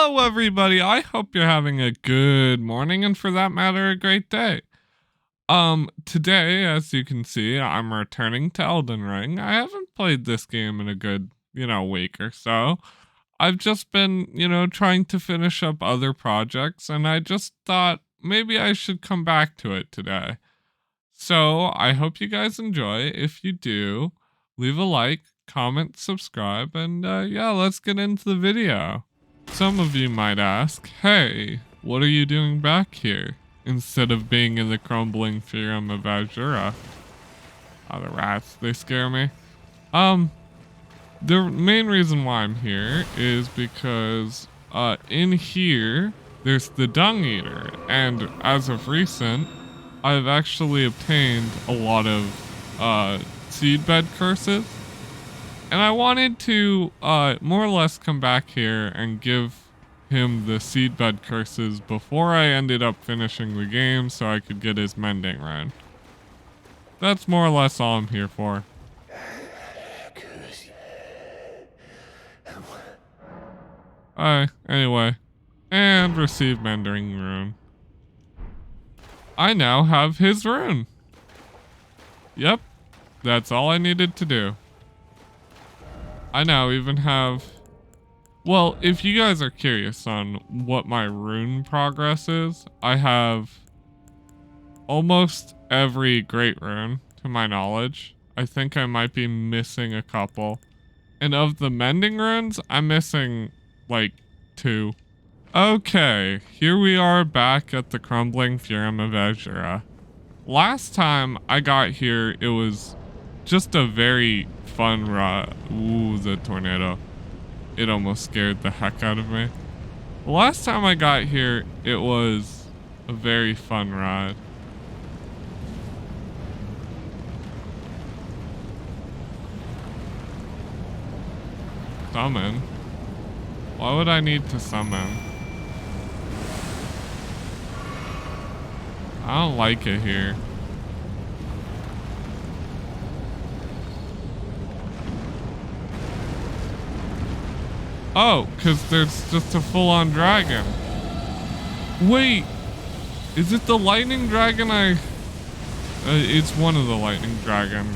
Hello, everybody. I hope you're having a good morning and for that matter, a great day. Today, as you can see, I'm returning to Elden Ring. I haven't played this game in a good, week or so. I've just been, trying to finish up other projects and I just thought maybe I should come back to it today. So, I hope you guys enjoy. If you do, leave a like, comment, subscribe, and yeah, let's get into the video. Some of you might ask, hey, what are you doing back here instead of being in the crumbling theorem of Azura? Oh, the rats, they scare me. The main reason why I'm here is because in here there's the Dung Eater, and as of recent, I've actually obtained a lot of seedbed curses. And I wanted to more or less come back here and give him the seedbed curses before I ended up finishing the game so I could get his mending rune. That's more or less all I'm here for. Anyway. And receive mending rune. I now have his rune. Yep. That's all I needed to do. I now even have... Well, if you guys are curious on what my rune progress is, I have almost every great rune, to my knowledge. I think I might be missing a couple. And of the mending runes, I'm missing, like, 2. Okay, here we are back at the crumbling theorem of Azura. Last time I got here, it was just a very fun ride. Ooh, the tornado. It almost scared the heck out of me. The last time I got here, it was a very fun ride. Summon? Why would I need to summon? I don't like it here. Oh, because there's just a full-on dragon. Wait, is it the lightning dragon it's one of the lightning dragons.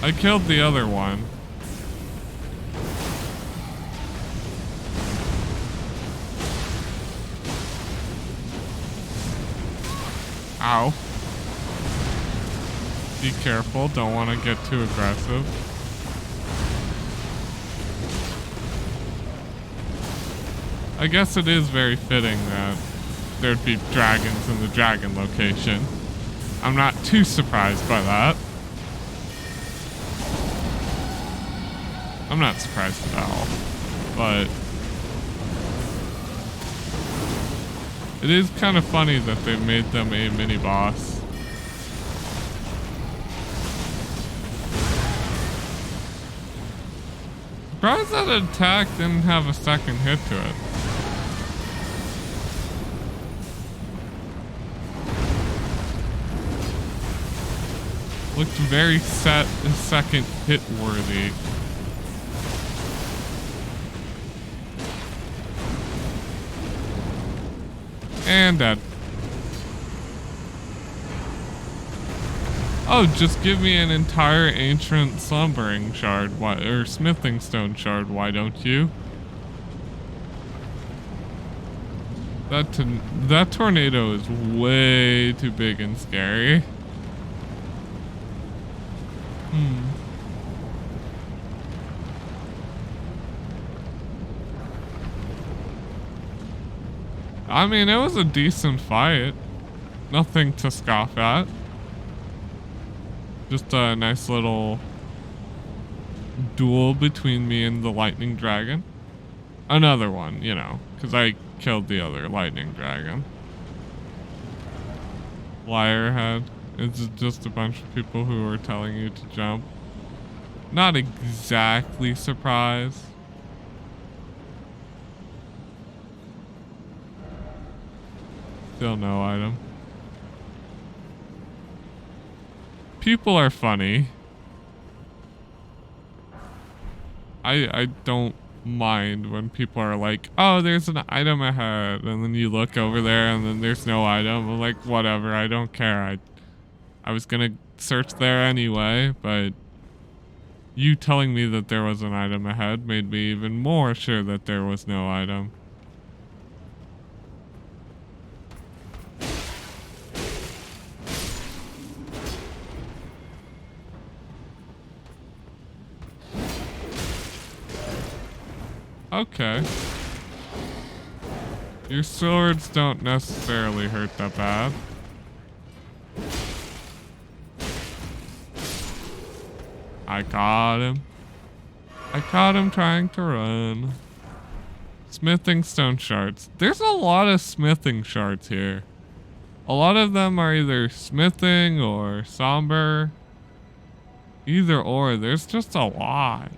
I killed the other one. Ow. Be careful, don't want to get too aggressive. I guess it is very fitting that there'd be dragons in the dragon location. I'm not too surprised by that. I'm not surprised at all, but it is kind of funny that they made them a mini boss. Surprised that attack didn't have a second hit to it. Looked very second hit worthy. And dead. Oh, just give me an entire ancient slumbering shard, or smithing stone shard, why don't you? That tornado is way too big and scary. I mean, it was a decent fight. Nothing to scoff at. Just a nice little duel between me and the lightning dragon. Another one, because I killed the other lightning dragon. Liar head. It's just a bunch of people who are telling you to jump. Not exactly surprised. Still no item. People are funny. I don't mind when people are like, oh, there's an item ahead, and then you look over there and then there's no item. I'm like, whatever, I don't care. I was gonna search there anyway, but you telling me that there was an item ahead made me even more sure that there was no item. Okay. Your swords don't necessarily hurt that bad. I caught him. I caught him trying to run. Smithing stone shards. There's a lot of smithing shards here. A lot of them are either smithing or somber. Either or, there's just a lot.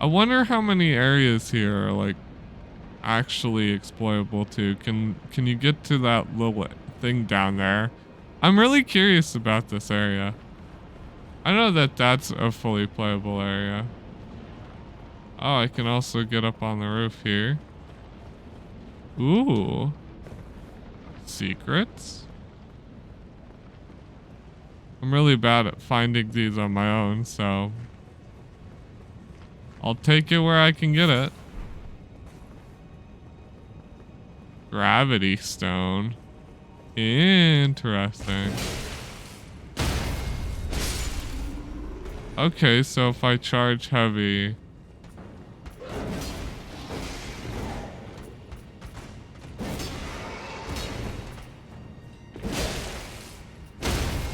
I wonder how many areas here are like actually exploitable too. Can you get to that little thing down there? I'm really curious about this area. I know that that's a fully playable area. Oh, I can also get up on the roof here. Ooh. Secrets? I'm really bad at finding these on my own, so I'll take it where I can get it. Gravity stone. Interesting. Okay, so if I charge heavy.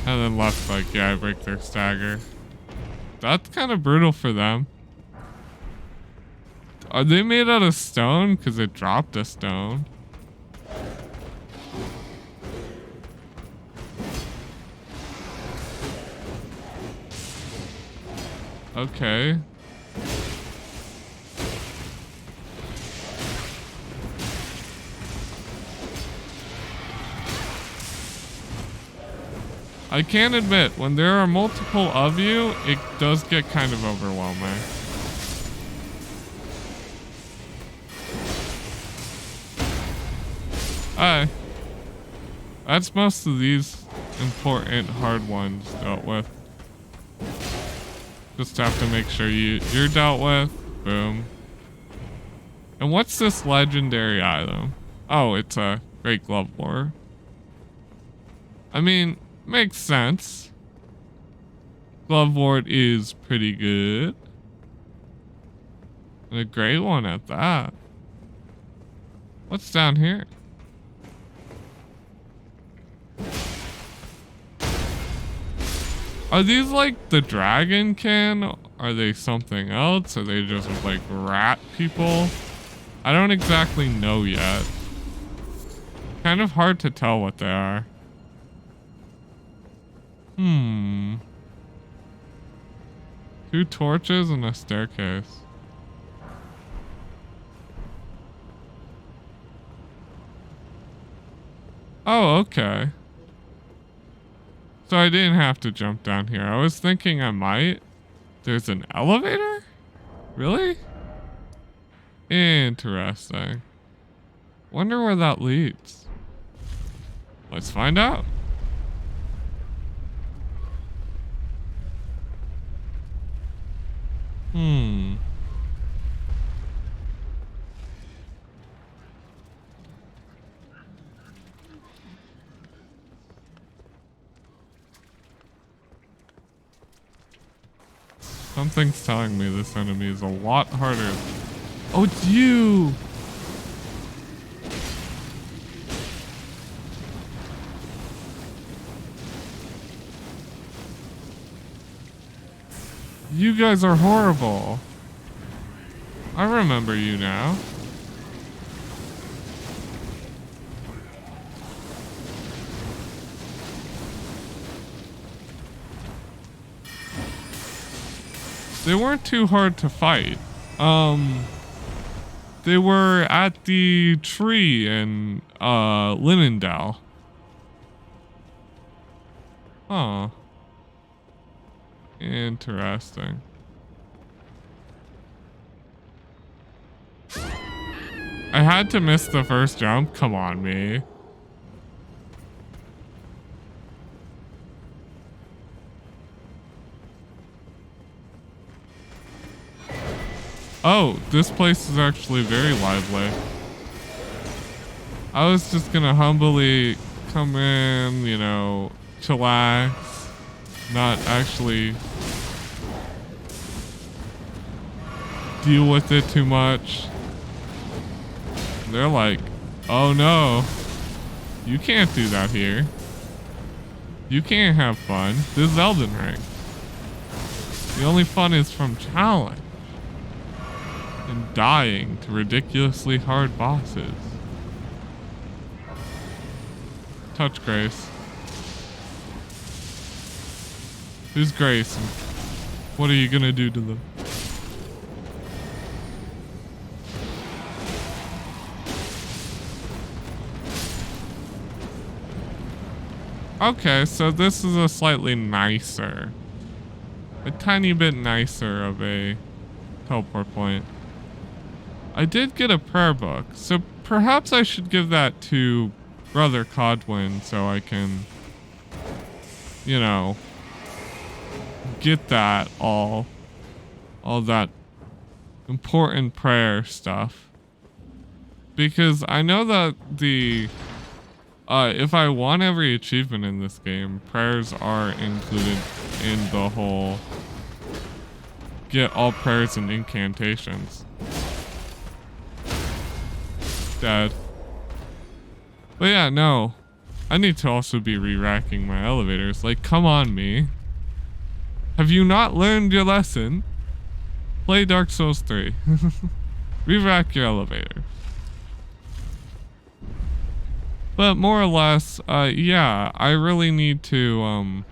And then left, like, yeah, I break their stagger. That's kind of brutal for them. Are they made out of stone? Because it dropped a stone. Okay. I can admit, when there are multiple of you, it does get kind of overwhelming. Hi. That's most of these important hard ones dealt with. Just have to make sure you're dealt with. Boom. And what's this legendary item? Oh, it's a great glove war. I mean, makes sense. Glove ward is pretty good. And a great one at that. What's down here? Are these like the dragon can? Are they something else? Are they just like rat people? I don't exactly know yet. Kind of hard to tell what they are. 2 torches and a staircase. Oh, okay. So I didn't have to jump down here. I was thinking I might. There's an elevator? Really? Interesting. Wonder where that leads. Let's find out. Something's telling me this enemy is a lot harder. Oh, it's you! You guys are horrible. I remember you now. They weren't too hard to fight. They were at the tree in Linendale. Huh. Interesting. I had to miss the first jump. Come on, me. Oh, this place is actually very lively. I was just gonna humbly come in, you know, chillax, not actually deal with it too much. They're like, oh no, you can't do that here. You can't have fun. This is Elden Ring. The only fun is from challenge and dying to ridiculously hard bosses. Touch Grace. Who's Grace? And what are you gonna do to them? Okay, so this is a slightly nicer, a tiny bit nicer of a teleport point. I did get a prayer book, so perhaps I should give that to Brother Codwin so I can, you know, get that all that important prayer stuff. Because I know that the if I want every achievement in this game, prayers are included in the whole get all prayers and incantations. Dead. But yeah, no. I need to also be re-racking my elevators. Like, come on, me. Have you not learned your lesson? Play Dark Souls 3. Re-rack your elevator. But more or less, yeah, I really need to,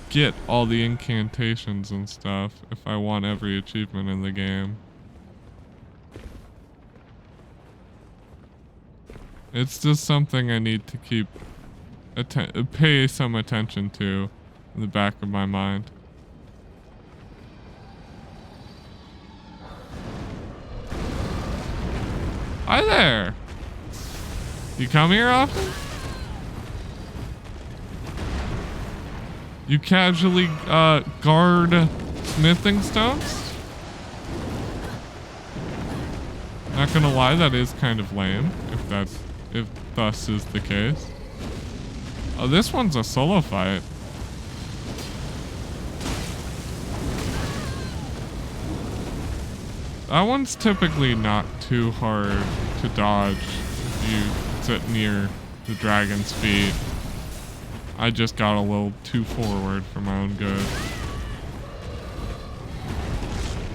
get all the incantations and stuff if I want every achievement in the game. It's just something I need to keep, pay some attention to in the back of my mind. Hi there! You come here often? You casually guard smithing stones? Not gonna lie, that is kind of lame, if thus is the case. Oh, this one's a solo fight. That one's typically not too hard to dodge if you sit near the dragon's feet. I just got a little too forward for my own good.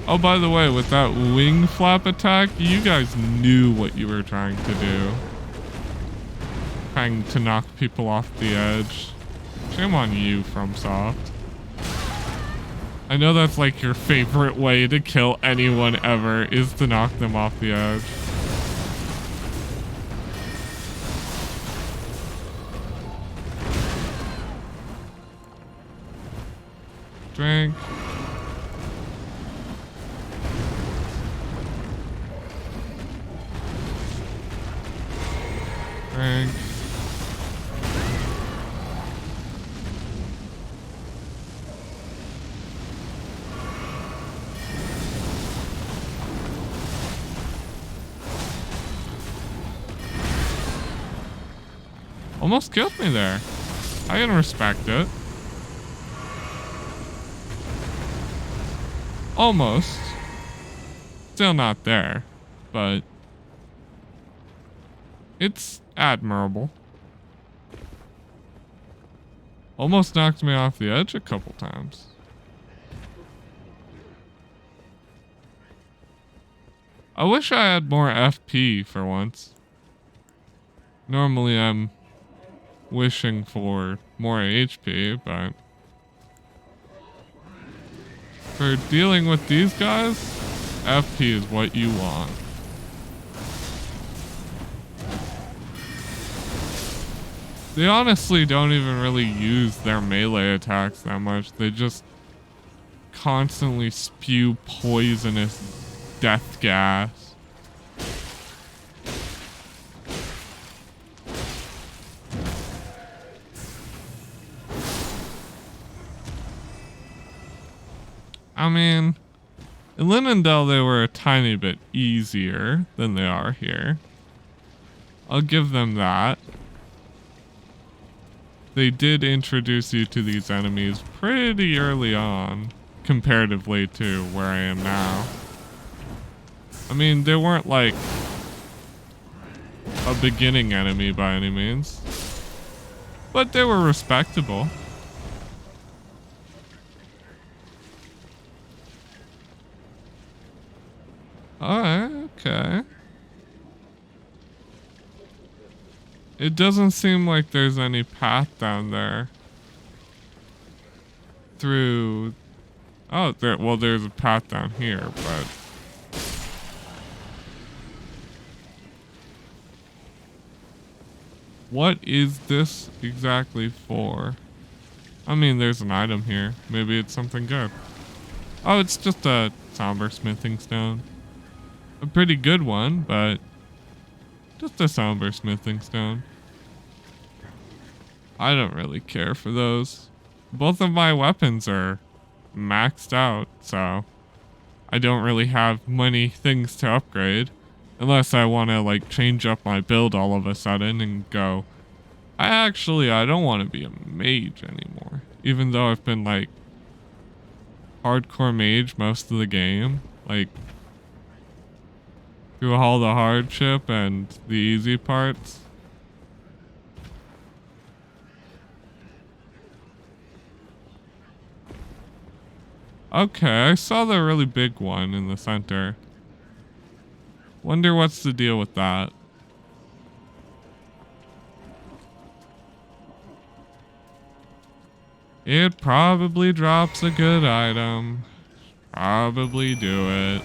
Oh, by the way, with that wing flap attack, you guys knew what you were trying to do. Trying to knock people off the edge. Shame on you, FromSoft. I know that's like your favorite way to kill anyone ever, is to knock them off the edge. Drink. Drink. Almost killed me there. I can respect it. Almost. Still not there, but it's admirable. Almost knocked me off the edge a couple times. I wish I had more FP for once. Normally I'm wishing for more HP, but for dealing with these guys, FP is what you want. They honestly don't even really use their melee attacks that much. They just constantly spew poisonous death gas. I mean, in Linendel they were a tiny bit easier than they are here. I'll give them that. They did introduce you to these enemies pretty early on, comparatively to where I am now. I mean, they weren't like a beginning enemy by any means, but they were respectable. Alright, okay. It doesn't seem like there's any path down there. Through... Oh, well, there's a path down here, but... What is this exactly for? I mean, there's an item here. Maybe it's something good. Oh, it's just a somber smithing stone. A pretty good one, but... just a somber smithing stone. I don't really care for those. Both of my weapons are maxed out, so I don't really have many things to upgrade. Unless I want to like change up my build all of a sudden and go, I don't want to be a mage anymore. Even though I've been like hardcore mage most of the game. Like through all the hardship and the easy parts. Okay, I saw the really big one in the center. Wonder what's the deal with that. It probably drops a good item. Probably do it.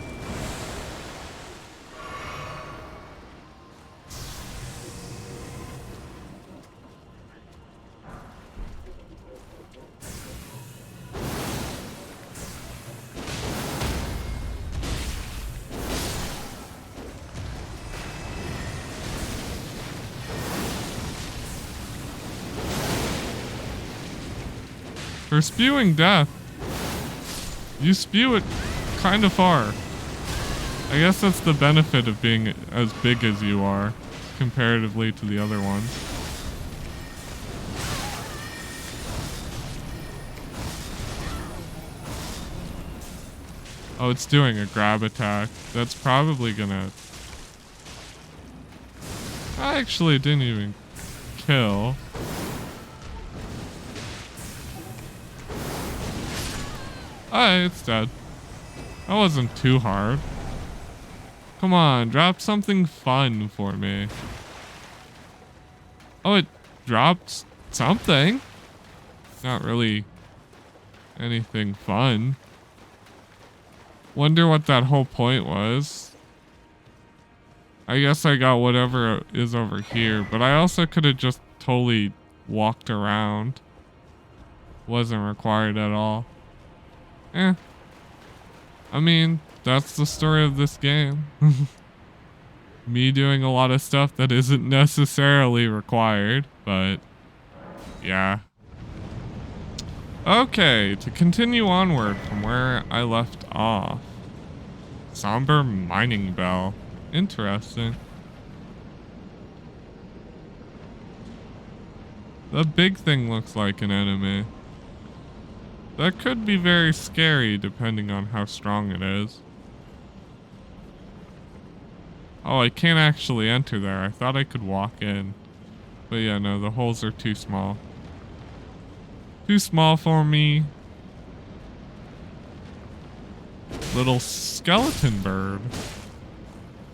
For spewing death, you spew it kind of far. I guess that's the benefit of being as big as you are, comparatively to the other ones. Oh, it's doing a grab attack. That's probably gonna... I actually didn't even kill. Alright, it's dead. That wasn't too hard. Come on, drop something fun for me. Oh, it dropped something. Not really anything fun. Wonder what that whole point was. I guess I got whatever is over here, but I also could have just totally walked around. Wasn't required at all. I mean, that's the story of this game. Me doing a lot of stuff that isn't necessarily required, but yeah. Okay, to continue onward from where I left off. Somber mining bell. Interesting. The big thing looks like an enemy. That could be very scary depending on how strong it is. Oh, I can't actually enter there. I thought I could walk in. But yeah, no, the holes are too small. Too small for me. Little skeleton bird.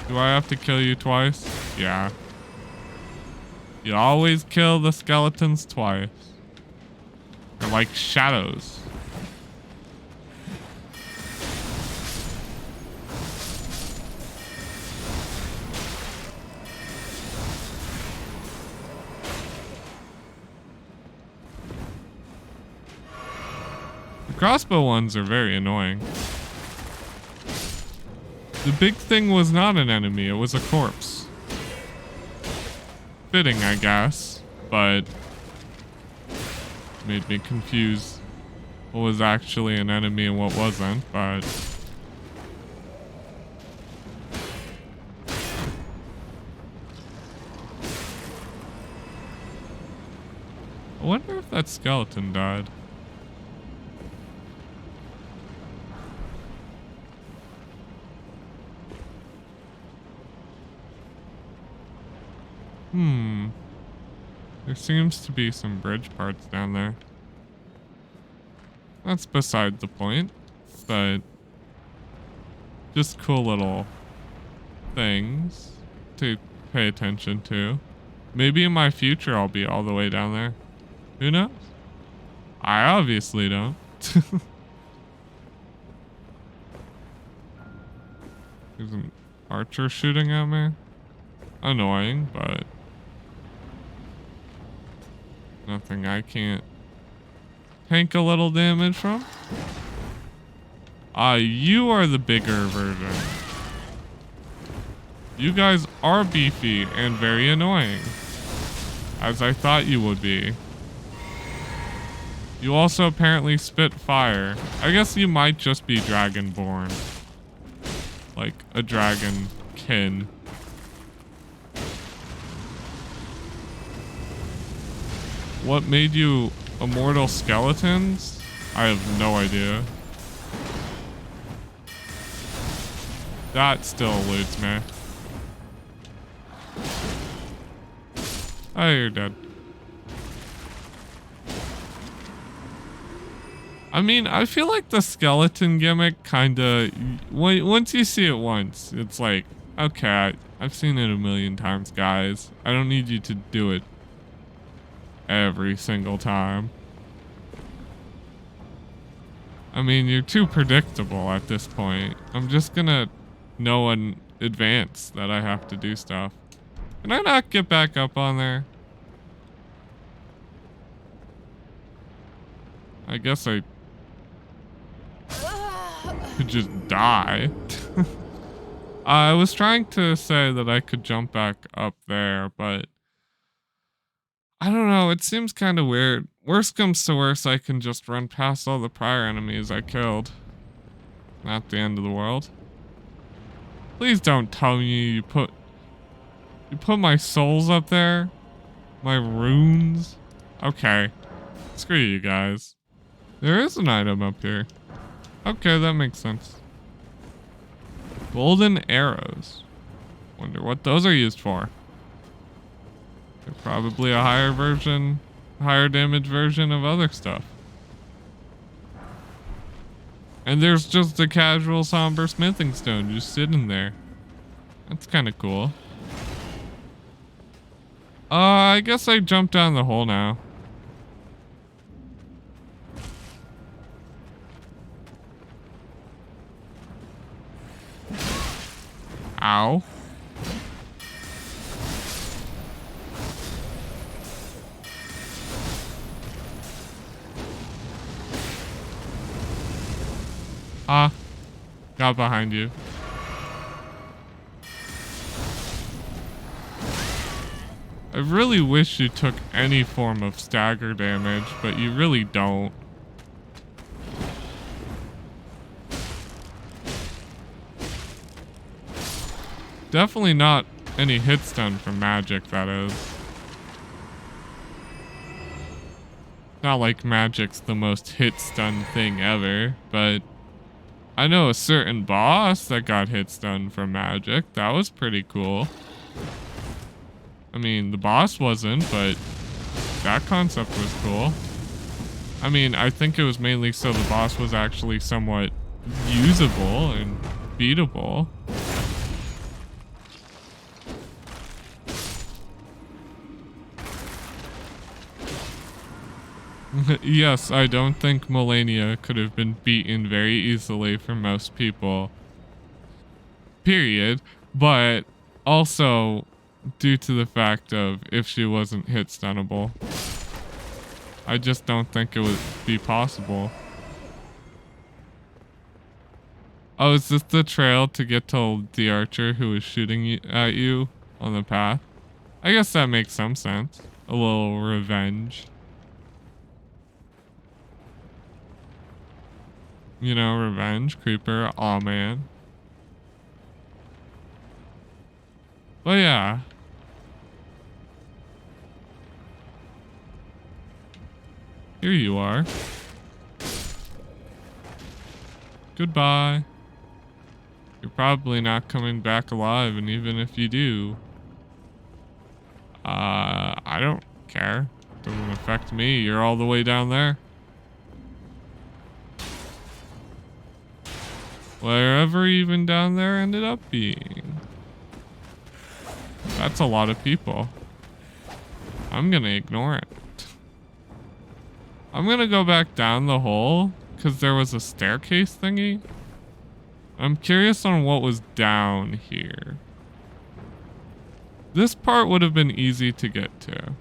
Do I have to kill you twice? Yeah. You always kill the skeletons twice. They're like shadows. The crossbow ones are very annoying. The big thing was not an enemy, it was a corpse. Fitting, I guess, but made me confuse what was actually an enemy and what wasn't, but I wonder if that skeleton died. There seems to be some bridge parts down there. That's beside the point, but just cool little things to pay attention to. Maybe in my future I'll be all the way down there. Who knows? I obviously don't. There's an archer shooting at me. Annoying, but nothing I can't tank a little damage from. You are the bigger version. You guys are beefy and very annoying, as I thought you would be. You also apparently spit fire. I guess you might just be dragonborn. Like a dragonkin. What made you immortal skeletons? I have no idea. That still eludes me. Oh, you're dead. I mean, I feel like the skeleton gimmick kinda... Once you see it once, it's like, okay, I've seen it a million times, guys. I don't need you to do it every single time. I mean, you're too predictable at this point. I'm just gonna know in advance that I have to do stuff. Can I not get back up on there? I guess I could just die. I was trying to say that I could jump back up there, but I don't know, it seems kind of weird. Worst comes to worst, I can just run past all the prior enemies I killed. Not the end of the world. Please don't tell me you put my souls up there? My runes? Okay. Screw you guys. There is an item up here. Okay, that makes sense. Golden arrows. Wonder what those are used for. They're probably a higher damage version of other stuff. And there's just a casual somber smithing stone just sitting there. That's kind of cool. I guess I jumped down the hole now. Ow. Got behind you. I really wish you took any form of stagger damage, but you really don't. Definitely not any hit stun from magic, that is. Not like magic's the most hit stun thing ever, but I know a certain boss that got hit stun from magic. That was pretty cool. I mean, the boss wasn't, but that concept was cool. I mean, I think it was mainly so the boss was actually somewhat usable and beatable. Yes, I don't think Melania could have been beaten very easily for most people. Period. But also due to the fact of if she wasn't hit stunnable. I just don't think it would be possible. Oh, is this the trail to get to the archer who was shooting at you on the path? I guess that makes some sense. A little revenge. You know, revenge, creeper, aw man. But yeah. Here you are. Goodbye. You're probably not coming back alive, and even if you do, I don't care. Doesn't affect me. You're all the way down there. Wherever even down there ended up being. That's a lot of people. I'm gonna ignore it. I'm gonna go back down the hole because there was a staircase thingy. I'm curious on what was down here. This part would have been easy to get to.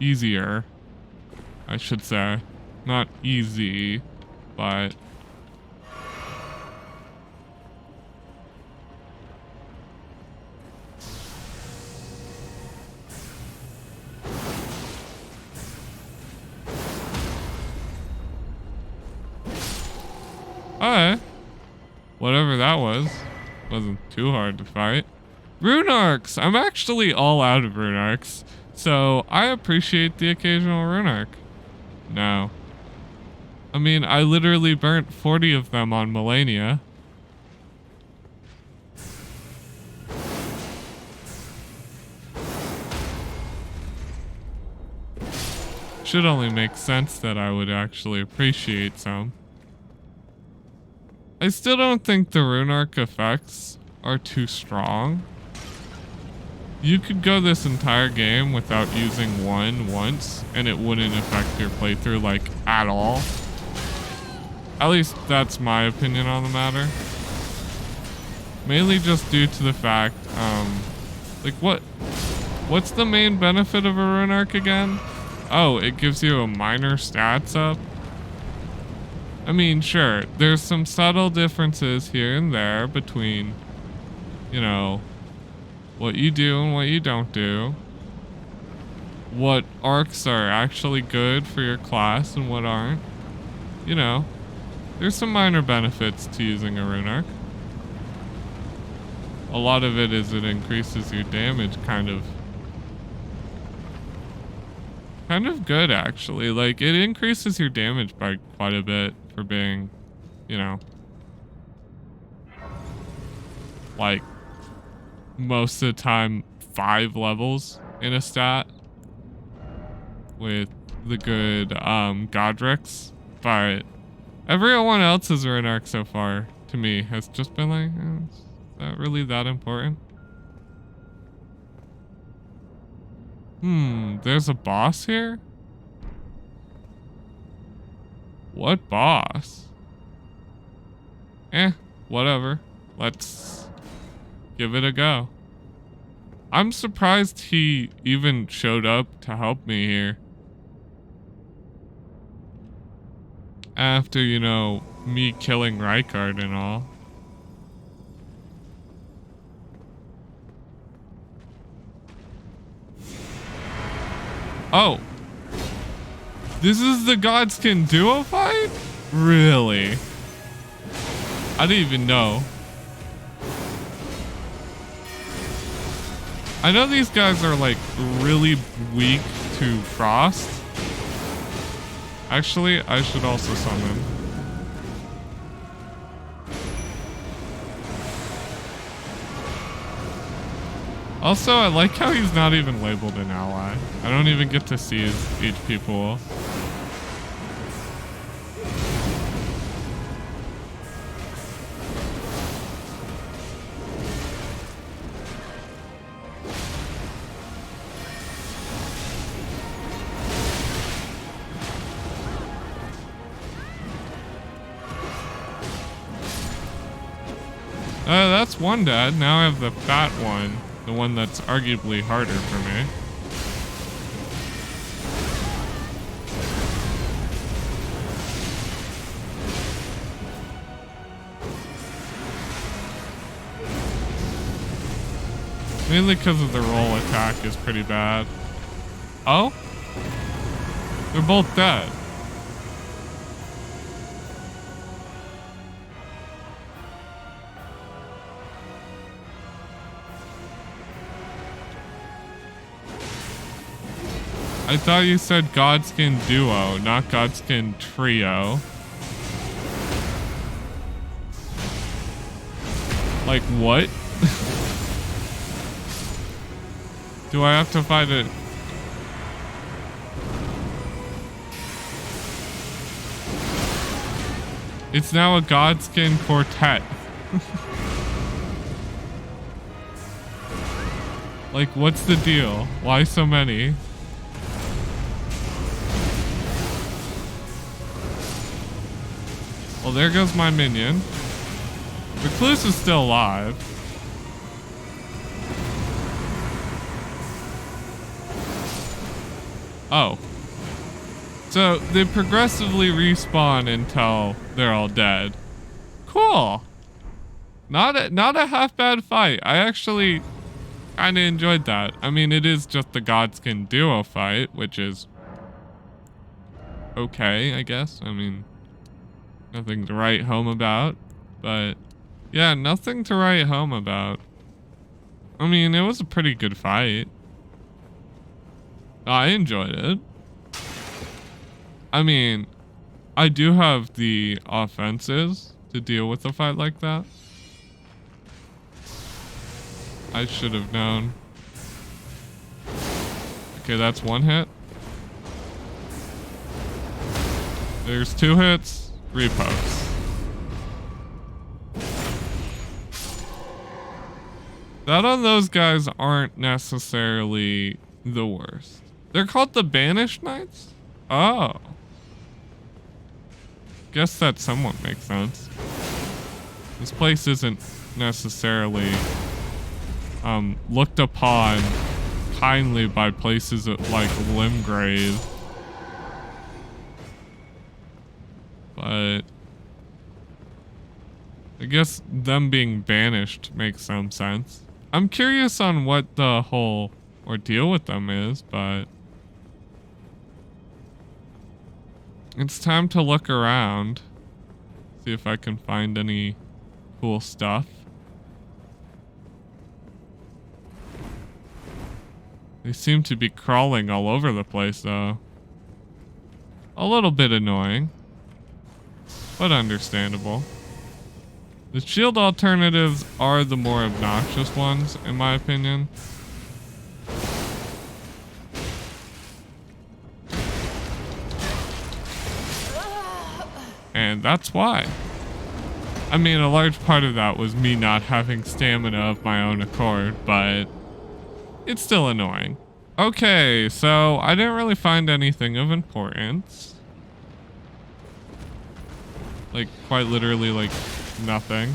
Easier, I should say. Not easy, but... Alright. Whatever that was. Wasn't too hard to fight. Rune arcs! I'm actually all out of rune arcs. So I appreciate the occasional rune arc. No. I mean, I literally burnt 40 of them on Millennia. Should only make sense that I would actually appreciate some. I still don't think the rune arc effects are too strong. You could go this entire game without using one once and it wouldn't affect your playthrough like at all. At least that's my opinion on the matter. Mainly just due to the fact, like what's the main benefit of a rune arc again? Oh, it gives you a minor stats up. I mean, sure, there's some subtle differences here and there between, you know, what you do and what you don't do. What arcs are actually good for your class and what aren't. You know, there's some minor benefits to using a rune arc. A lot of it is it increases your damage kind of good actually. Like it increases your damage by quite a bit for being, you know, like most of the time 5 levels in a stat with the good Godric's, but everyone else's rune arc so far to me has just been like, is that really that important? There's a boss here? What boss? Whatever. Let's give it a go. I'm surprised he even showed up to help me here. After, you know, me killing Rykard and all. Oh. This is the Godskin duo fight? Really? I didn't even know. I know these guys are like really weak to frost. Actually, I should also summon. Also, I like how he's not even labeled an ally. I don't even get to see his HP pool. That's one dead. Now I have the fat one. The one that's arguably harder for me. Mainly because of the roll attack is pretty bad. Oh? They're both dead. I thought you said Godskin Duo, not Godskin Trio. Like what? Do I have to find it? It's now a Godskin Quartet. Like, what's the deal? Why so many? Well, there goes my minion. Recluse is still alive. Oh. So they progressively respawn until they're all dead. Cool. Not a half bad fight. I actually kind of enjoyed that. I mean, it is just the Godskin Duo fight, which is okay, I guess. I mean, nothing to write home about, but yeah, nothing to write home about. I mean, it was a pretty good fight. I enjoyed it. I mean, I do have the offenses to deal with a fight like that. I should have known. Okay, that's one hit. There's 2 hits, repokes. That on those guys aren't necessarily the worst. They're called the Banished Knights? Oh. Guess that somewhat makes sense. This place isn't necessarily looked upon kindly by places like Limgrave. But I guess them being banished makes some sense. I'm curious on what the whole ordeal with them is, but it's time to look around. See if I can find any cool stuff. They seem to be crawling all over the place though. A little bit annoying, but understandable. The shield alternatives are the more obnoxious ones, in my opinion. And that's why. I mean, a large part of that was me not having stamina of my own accord, but it's still annoying. Okay, so I didn't really find anything of importance. Like, quite literally, like, nothing.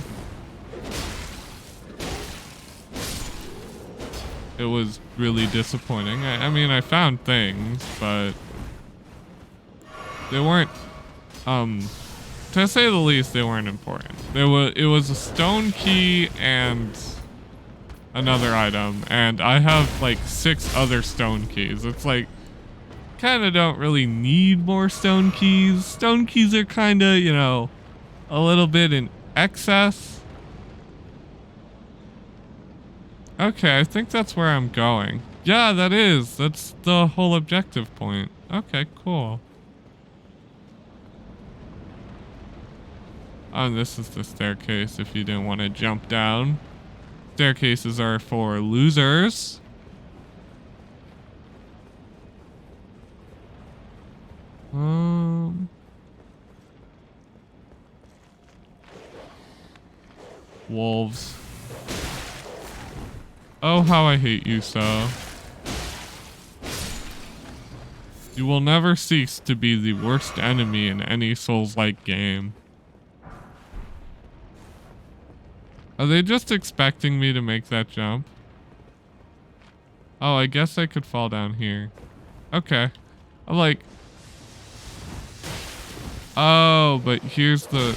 It was really disappointing. I mean, I found things, but they weren't, to say the least, they weren't important. It was a stone key and another item, and I have like 6 other stone keys. It's like, kind of don't really need more stone keys. Stone keys are kind of, you know, a little bit in excess. Okay, I think that's where I'm going. Yeah, that's the whole objective point. Okay, cool. And this is the staircase if you didn't want to jump down. Staircases are for losers. Wolves. Oh, how I hate you so. You will never cease to be the worst enemy in any Souls-like game. Are they just expecting me to make that jump? Oh, I guess I could fall down here. Okay. I'm like... Oh, but here's the...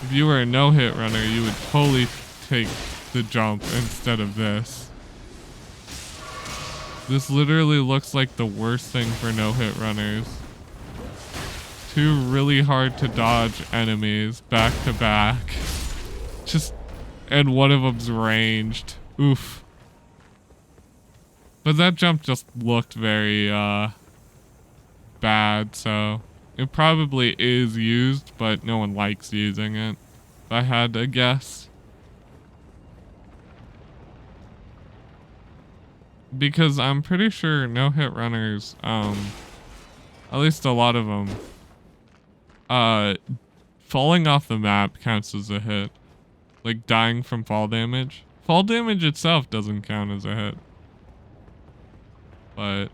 If you were a no-hit runner, you would totally take the jump instead of this. This literally looks like the worst thing for no-hit runners. Two really hard to dodge enemies back to back. And one of them's ranged. Oof. But that jump just looked very bad, so it probably is used, but no one likes using it, if I had to guess. Because I'm pretty sure no-hit runners, at least a lot of them, falling off the map counts as a hit. Like dying from fall damage. Fall damage itself doesn't count as a hit. But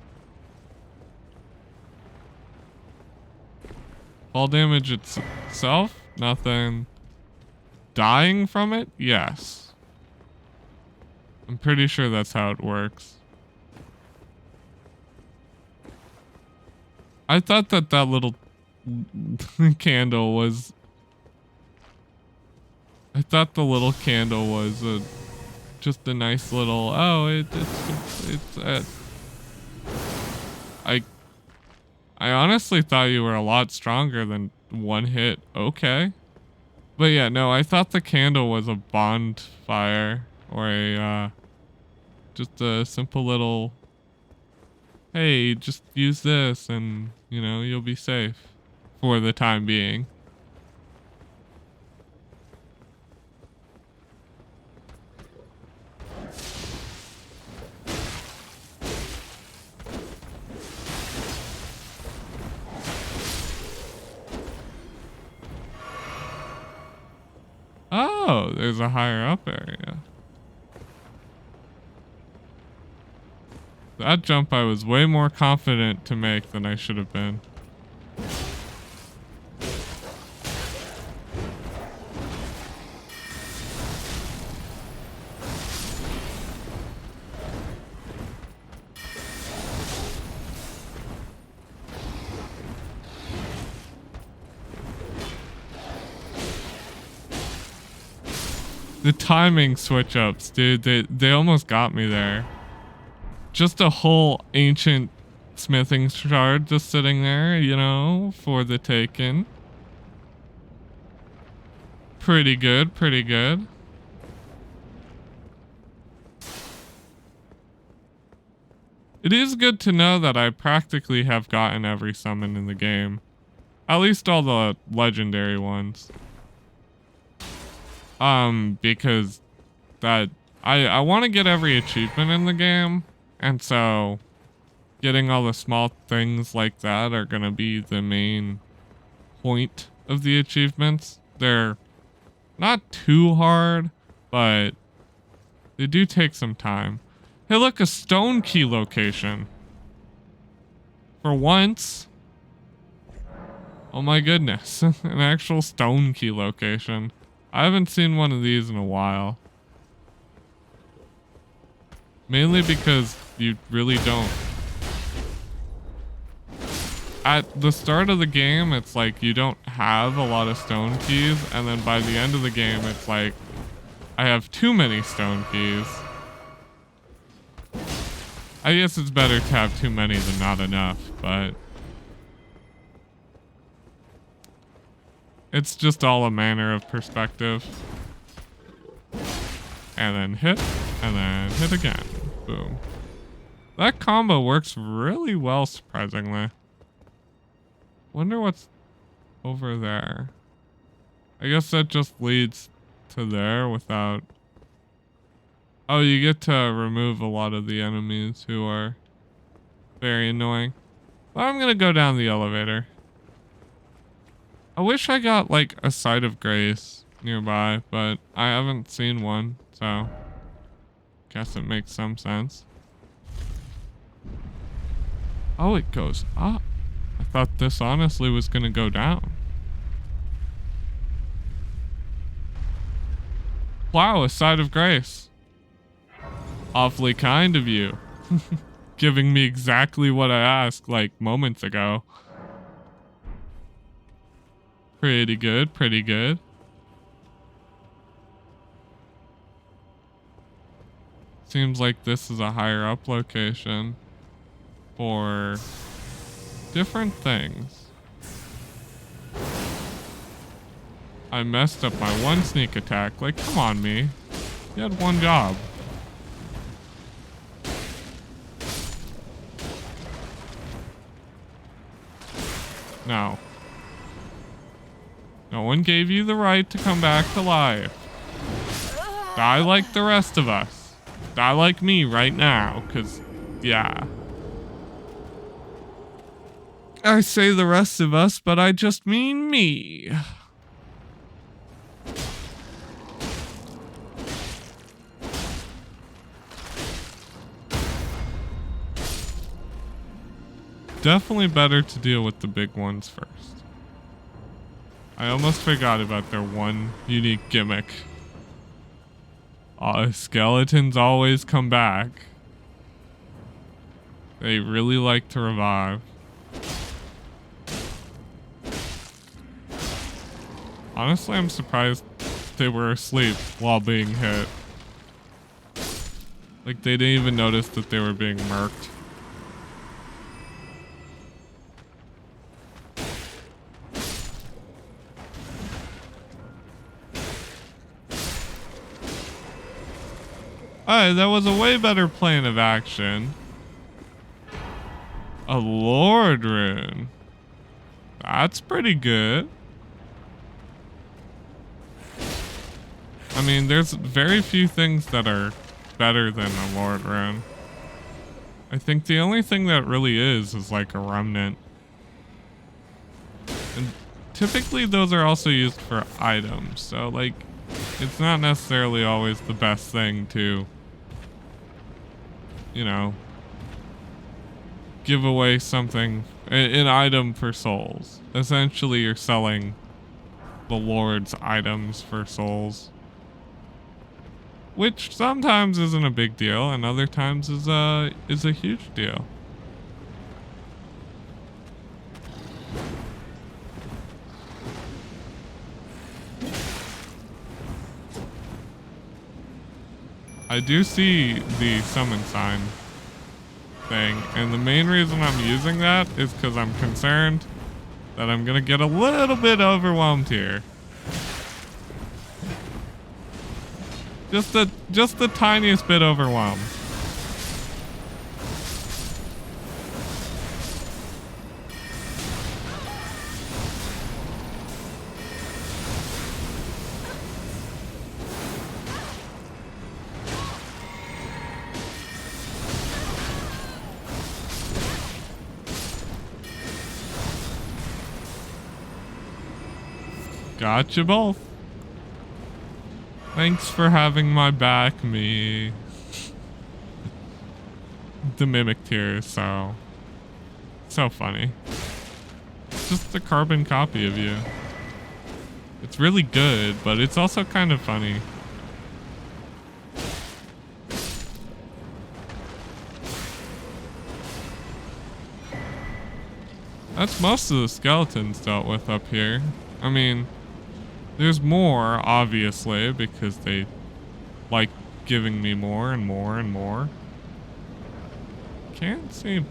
fall damage itself, nothing. Dying from it, yes. I'm pretty sure that's how it works. I thought that little candle was... I thought the little candle was just a nice little... Oh, I honestly thought you were a lot stronger than one hit. Okay. But yeah, no, I thought the candle was a bonfire or a, just a simple little, hey, just use this and, you know, you'll be safe for the time being. Oh, there's a higher up area. That jump I was way more confident to make than I should have been. The timing switch ups, dude, they almost got me there. Just a whole ancient smithing shard just sitting there, you know, for the taking. Pretty good, pretty good. It is good to know that I practically have gotten every summon in the game. At least all the legendary ones. Because that I want to get every achievement in the game, and so getting all the small things like that are gonna be the main point of the achievements. They're not too hard, but they do take some time. Hey, look, a stone key location. For once. Oh my goodness, an actual stone key location. I haven't seen one of these in a while. Mainly because you really don't. At the start of the game, it's like you don't have a lot of stone keys, and then by the end of the game, it's like I have too many stone keys. I guess it's better to have too many than not enough, but it's just all a matter of perspective. And then hit, and then hit again. Boom. That combo works really well, surprisingly. Wonder what's over there. I guess that just leads to there without... Oh, you get to remove a lot of the enemies who are very annoying. Well, I'm gonna go down the elevator. I wish I got like a site of grace nearby, but I haven't seen one, so guess it makes some sense. Oh, it goes up. I thought this honestly was gonna go down. Wow, a site of grace. Awfully kind of you. Giving me exactly what I asked like moments ago. Pretty good, pretty good. Seems like this is a higher up location for different things. I messed up my one sneak attack. Like, come on, me. You had one job. No. No one gave you the right to come back to life. Die like the rest of us. Die like me right now, 'cause, yeah. I say the rest of us, but I just mean me. Definitely better to deal with the big ones first. I almost forgot about their one unique gimmick. Skeletons always come back. They really like to revive. Honestly, I'm surprised they were asleep while being hit. Like, they didn't even notice that they were being murked. Alright, that was a way better plan of action. A Lord rune. That's pretty good. I mean, there's very few things that are better than a Lord rune. I think the only thing that really is like a remnant. And typically those are also used for items, so like, it's not necessarily always the best thing to, you know, give away something, an item for souls. Essentially, you're selling the Lord's items for souls. Which sometimes isn't a big deal, and other times is a huge deal. I do see the summon sign thing, and the main reason I'm using that is because I'm concerned that I'm gonna get a little bit overwhelmed here. Just the tiniest bit overwhelmed. Got you both. Thanks for having my back, me. The mimicked here is so funny. It's just a carbon copy of you. It's really good, but it's also kind of funny. That's most of the skeletons dealt with up here. I mean, there's more, obviously, because they like giving me more and more and more. Can't seem...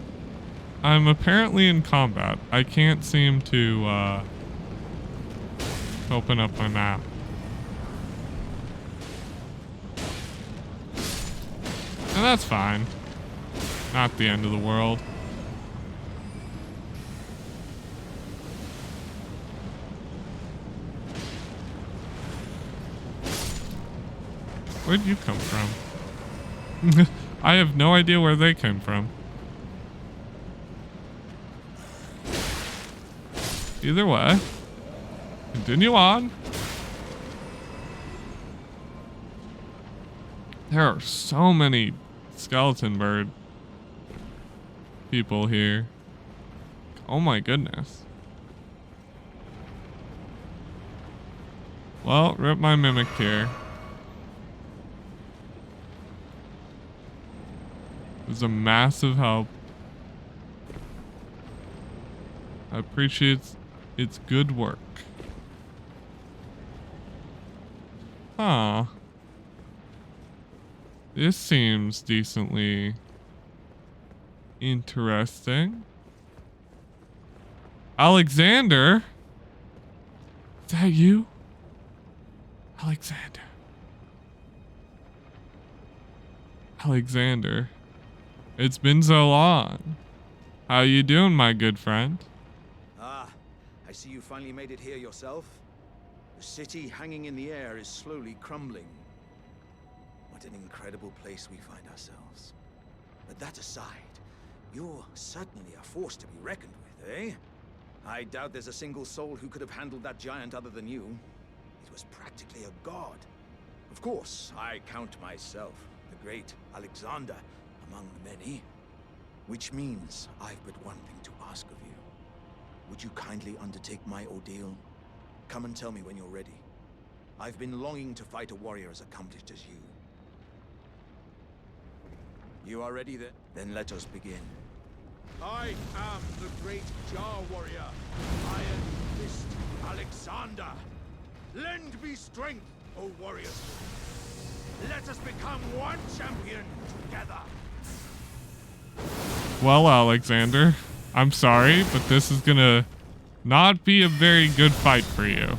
I'm apparently in combat. I can't seem to open up my map. And that's fine. Not the end of the world. Where'd you come from? I have no idea where they came from. Either way, continue on. There are so many skeleton bird people here. Oh my goodness. Well, rip my mimic here. It was a massive help. I appreciate its good work. Huh. This seems decently interesting. Alexander? Is that you? Alexander. Alexander. It's been so long. How you doing, my good friend? Ah, I see you finally made it here yourself. The city hanging in the air is slowly crumbling. What an incredible place we find ourselves. But that aside, you're certainly a force to be reckoned with, eh? I doubt there's a single soul who could have handled that giant other than you. It was practically a god. Of course, I count myself, the great Alexander, among the many. Which means I've but one thing to ask of you. Would you kindly undertake my ordeal? Come and tell me when you're ready. I've been longing to fight a warrior as accomplished as you. You are ready then? Then let us begin. I am the great Jar Warrior, Iron Fist Alexander. Lend me strength, O warriors. Let us become one champion together. Well, Alexander, I'm sorry, but this is gonna not be a very good fight for you.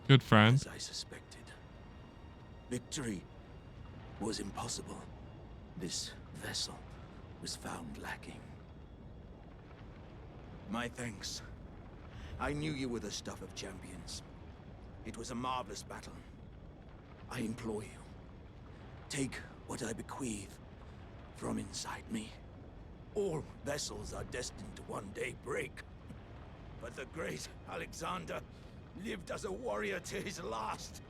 Good friend. As I suspected, victory was impossible. This vessel was found lacking. My thanks. I knew you were the stuff of champions. It was a marvelous battle. I implore you, take what I bequeath from inside me. All vessels are destined to one day break. But the great Alexander lived as a warrior to his last.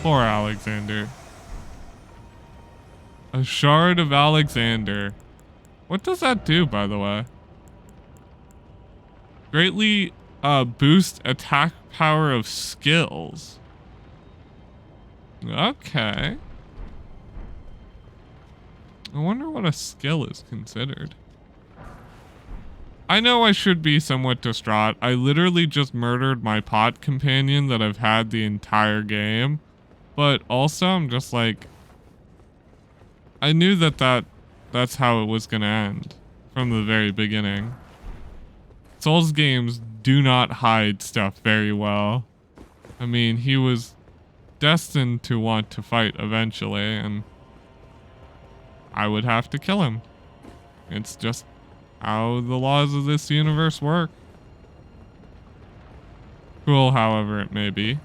Poor Alexander. A shard of Alexander. What does that do, by the way? Greatly boost attack power of skills. Okay. I wonder what a skill is considered. I know I should be somewhat distraught. I literally just murdered my pot companion that I've had the entire game. But also, I'm just like, I knew that's how it was gonna end from the very beginning. Souls games do not hide stuff very well. I mean, he was destined to want to fight eventually, and I would have to kill him. It's just how the laws of this universe work. Cruel, however it may be.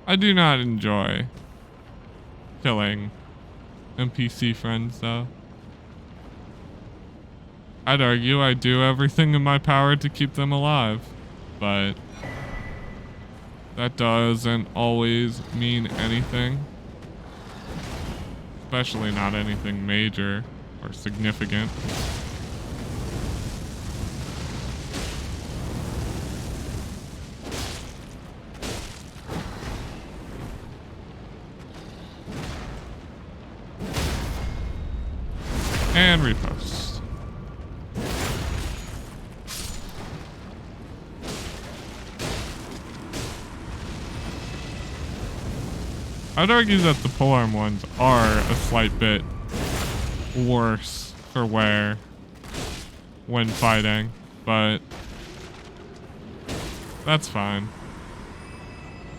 I do not enjoy killing NPC friends, though. I'd argue I do everything in my power to keep them alive, but that doesn't always mean anything. Especially not anything major or significant. And repost. I'd argue that the polearm ones are a slight bit worse for wear when fighting, but that's fine.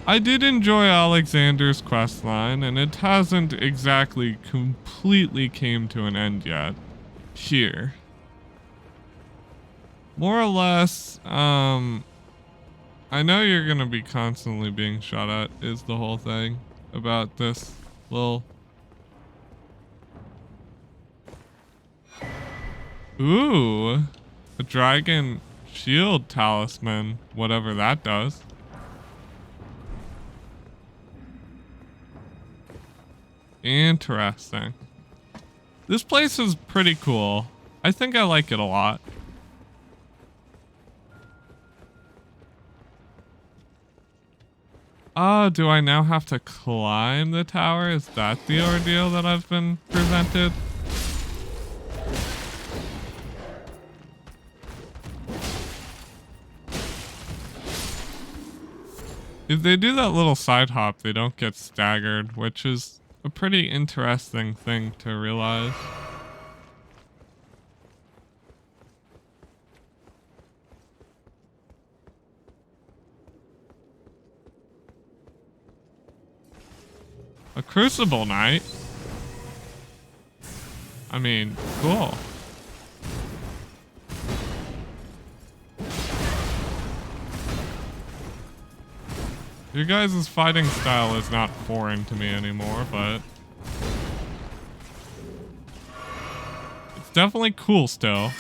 I did enjoy Alexander's questline, and it hasn't exactly completely came to an end yet. Here. More or less, I know you're gonna be constantly being shot at, is the whole thing about this little... Ooh, a dragon shield talisman, whatever that does. Interesting. This place is pretty cool. I think I like it a lot. Oh, do I now have to climb the tower? Is that the ordeal that I've been presented? If they do that little side hop, they don't get staggered, which is a pretty interesting thing to realize. A Crucible Knight? I mean, cool. Your guys' fighting style is not foreign to me anymore, but it's definitely cool still.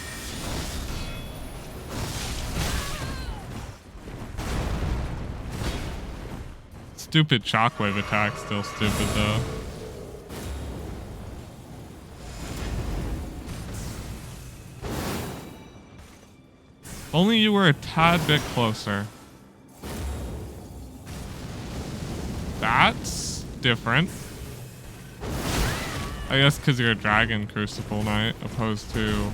Stupid shockwave attack, still stupid though. Only you were a tad bit closer. That's different. I guess because you're a Dragon Crucible Knight opposed to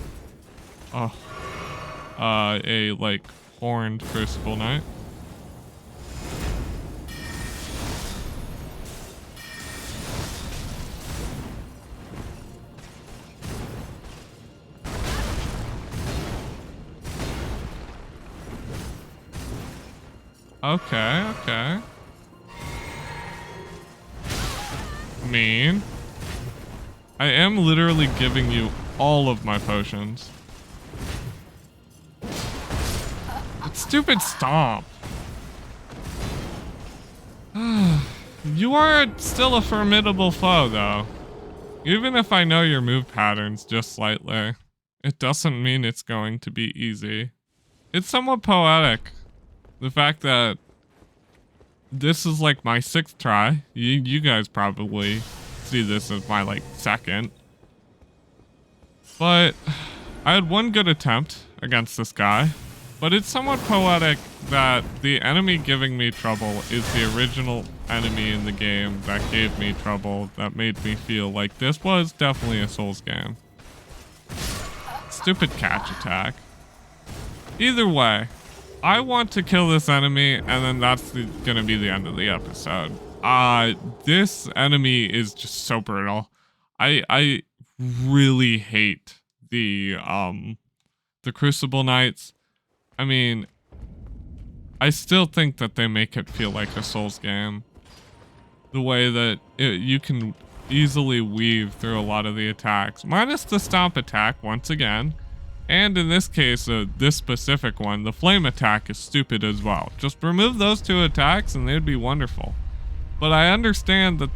a like horned Crucible Knight. Okay, okay. Mean. I am literally giving you all of my potions. That stupid stomp. You are still a formidable foe, though. Even if I know your move patterns just slightly, it doesn't mean it's going to be easy. It's somewhat poetic. The fact that this is like my 6th try. You guys probably see this as my like 2nd. But I had one good attempt against this guy. But it's somewhat poetic that the enemy giving me trouble is the original enemy in the game that gave me trouble, that made me feel like this was definitely a Souls game. Stupid catch attack. Either way, I want to kill this enemy, and then that's gonna be the end of the episode. This enemy is just so brutal. I really hate the Crucible Knights. I mean, I still think that they make it feel like a Souls game. The way that you can easily weave through a lot of the attacks, minus the stomp attack once again. And in this case, this specific one, the flame attack is stupid as well. Just remove those 2 attacks and they'd be wonderful. But I understand that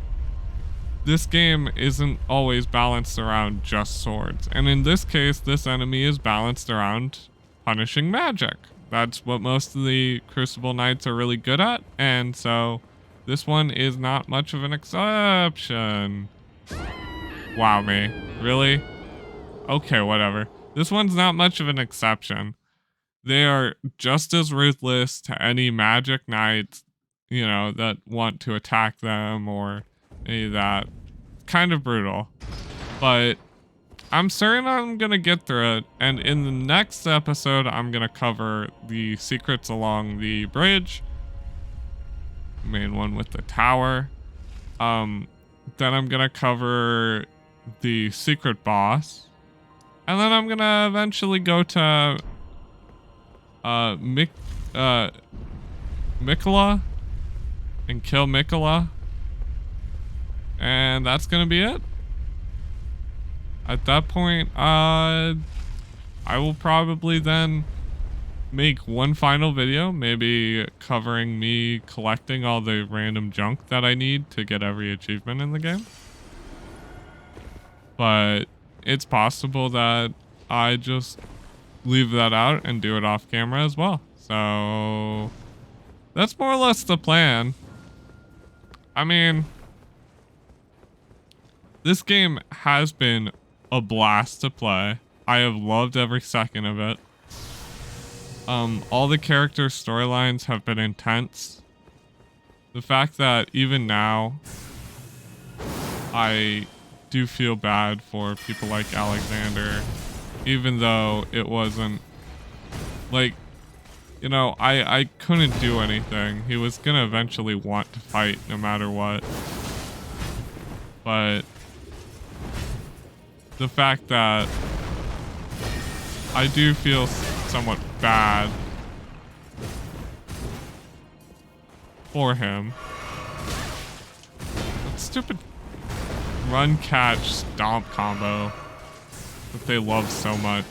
this game isn't always balanced around just swords. And in this case, this enemy is balanced around punishing magic. That's what most of the Crucible Knights are really good at. And so this one is not much of an exception. Wow me. Really? Okay, whatever. This one's not much of an exception. They are just as ruthless to any magic knights, you know, that want to attack them or any of that. Kind of brutal. But I'm certain I'm gonna get through it. And in the next episode, I'm gonna cover the secrets along the bridge. Main one with the tower. Then I'm gonna cover the secret boss. And then I'm gonna eventually go to Mikola and kill Mikola. And that's gonna be it. At that point, I will probably then make one final video, maybe covering me collecting all the random junk that I need to get every achievement in the game. But it's possible that I just leave that out and do it off camera as well. So that's more or less the plan. I mean, this game has been a blast to play. I have loved every second of it. All the character storylines have been intense. The fact that even now I do feel bad for people like Alexander, even though it wasn't like You know, I couldn't do anything. He was gonna eventually want to fight no matter what. But the fact that I do feel somewhat bad for him. That stupid run, catch, stomp combo that they love so much.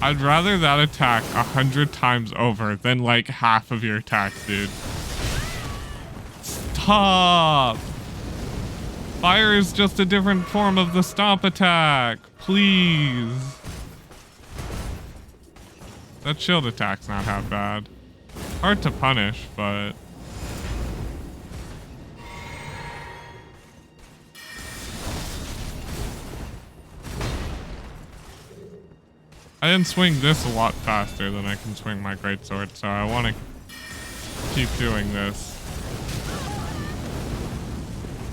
I'd rather that attack 100 times over than like half of your attacks, dude. Stop! Fire is just a different form of the stomp attack. Please. That shield attack's not half bad. Hard to punish, but... I can swing this a lot faster than I can swing my greatsword, so I want to keep doing this.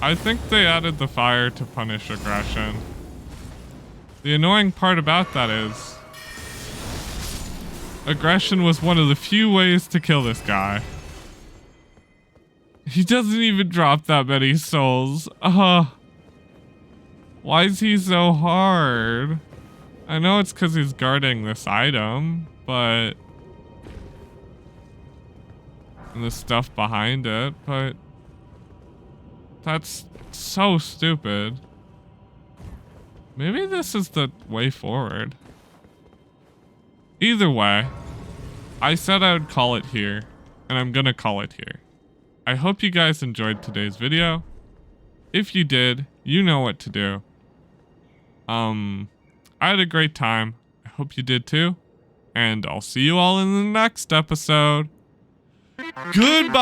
I think they added the fire to punish aggression. The annoying part about that is aggression was one of the few ways to kill this guy. He doesn't even drop that many souls. Why is he so hard? I know it's because he's guarding this item, but... and the stuff behind it, but... that's so stupid. Maybe this is the way forward. Either way, I said I would call it here, and I'm gonna call it here. I hope you guys enjoyed today's video. If you did, you know what to do. I had a great time. I hope you did too. And I'll see you all in the next episode. Goodbye!